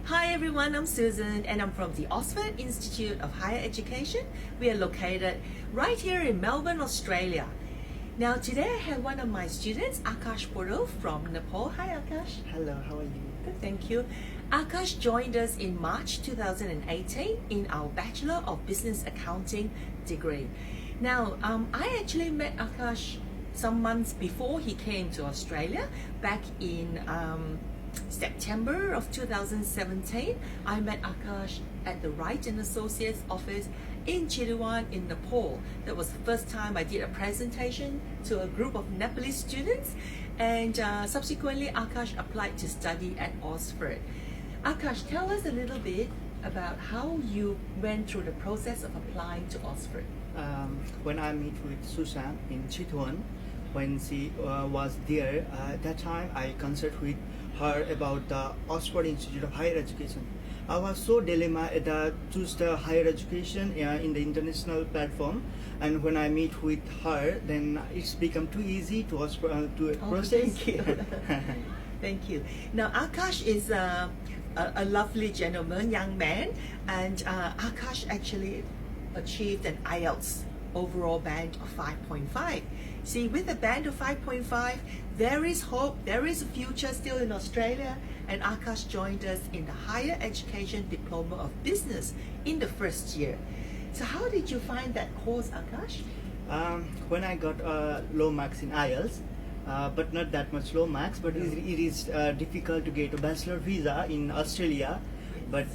Hi everyone, I'm Susan and I'm from the Ozford Institute of Higher Education. We are located right here in Melbourne, Australia. Now today I have one of my students, Aakash from Nepal. Hi Aakash. Hello, how are you? Good, thank you. Aakash joined us in March 2018 in our Bachelor of Business Accounting degree. Now, I actually met Aakash some months before he came to Australia back in September of 2017. I met Aakash at the Wright & Associates office in Chitwan in Nepal. That was the first time I did a presentation to a group of Nepalese students, and subsequently Aakash applied to study at Ozford. Aakash, tell us a little bit about how you went through the process of applying to Ozford. When I met with Susan in Chitwan, when she was there, at that time I consulted with her about the Ozford Institute of Higher Education. I was so dilemma to choose the higher education in the international platform, and when I meet with her, then it's become too easy to process. Thank you. Thank you. Now Aakash is a lovely gentleman, young man, and Aakash actually achieved an IELTS overall band of 5.5. See, with a band of 5.5, there is hope, there is a future still in Australia, and Aakash joined us in the Higher Education Diploma of Business in the first year. So how did you find that course, Aakash? When I got low marks in IELTS, but not that much low marks, but it is difficult to get a bachelor visa in Australia. But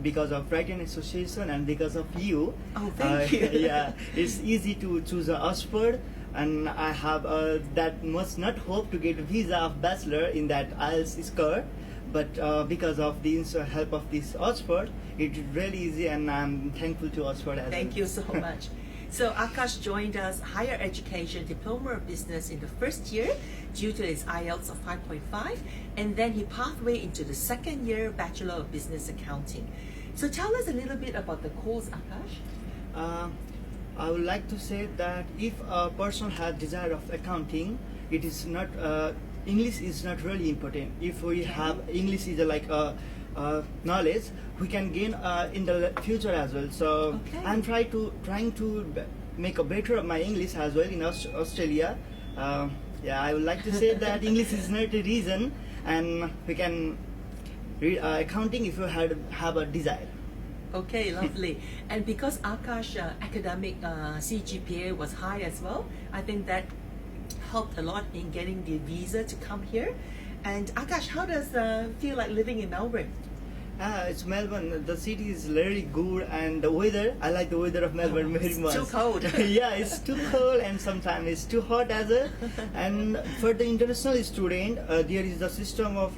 because of Wright & Association and because of you, thank you. Yeah, it's easy to choose Ozford, and I have that much not hope to get a visa of bachelor in that IELTS score. But because of the help of this Ozford, it's really easy, and I'm thankful to Ozford as well. Thank you so much. So Aakash joined us Higher Education Diploma of Business in the first year due to his IELTS of 5.5, and then he pathway into the second year Bachelor of Business Accounting. So tell us a little bit about the course, Aakash. I would like to say that if a person has desire of accounting, it is not English is not really important. If we have English is like a knowledge we can gain in the future as well. So I'm trying to make a better of my English as well in Australia. Yeah, I would like to say that English is not a reason, and we can read accounting if you have a desire. Okay, lovely. And because Aakash academic CGPA was high as well, I think that helped a lot in getting the visa to come here. And Aakash, how does feel like living in Melbourne? It's Melbourne. The city is really good, and the weather, I like the weather of Melbourne very much. It's too cold. Yeah, it's too cold, and sometimes it's too hot as well. And for the international student, there is the system of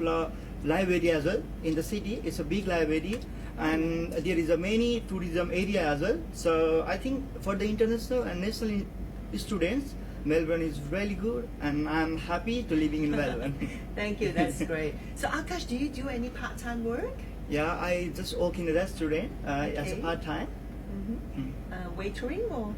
library as well in the city. It's a big library, and there is a many tourism area as well. So I think for the international and national students, Melbourne is really good, and I'm happy to living in Melbourne. Thank you, that's great. So Aakash, do you do any part-time work? Yeah, I just work in a restaurant as a part-time. Waitering or?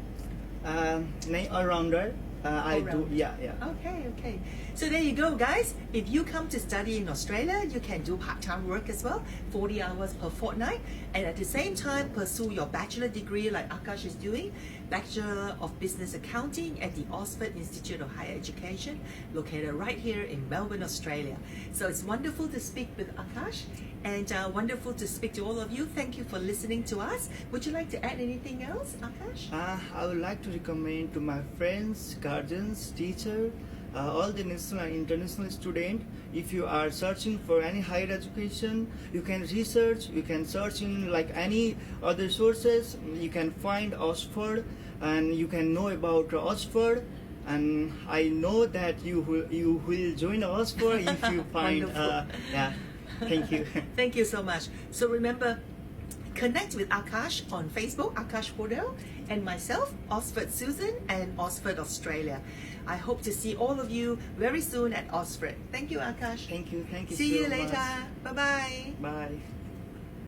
All-rounder. I do, yeah. Okay. So there you go, guys. If you come to study in Australia, you can do part-time work as well, 40 hours per fortnight, and at the same time pursue your bachelor degree like Aakash is doing, Bachelor of Business Accounting at the Ozford Institute of Higher Education, located right here in Melbourne, Australia. So it's wonderful to speak with Aakash, and wonderful to speak to all of you. Thank you for listening to us. Would you like to add anything else, Aakash? I would like to recommend to my friends, guardians, teachers, all the national and international students, if you are searching for any higher education, you can research, you can search in like any other sources, you can find Ozford, and you can know about Ozford, and I know that you will join Ozford if you find yeah. Thank you. Thank you so much. So remember, connect with Aakash on Facebook, Aakash Podel, and myself, Ozford Susan and Ozford Australia. I hope to see all of you very soon at Ozford. Thank you, Aakash. Thank you. See you so later. much. Bye-bye. Bye.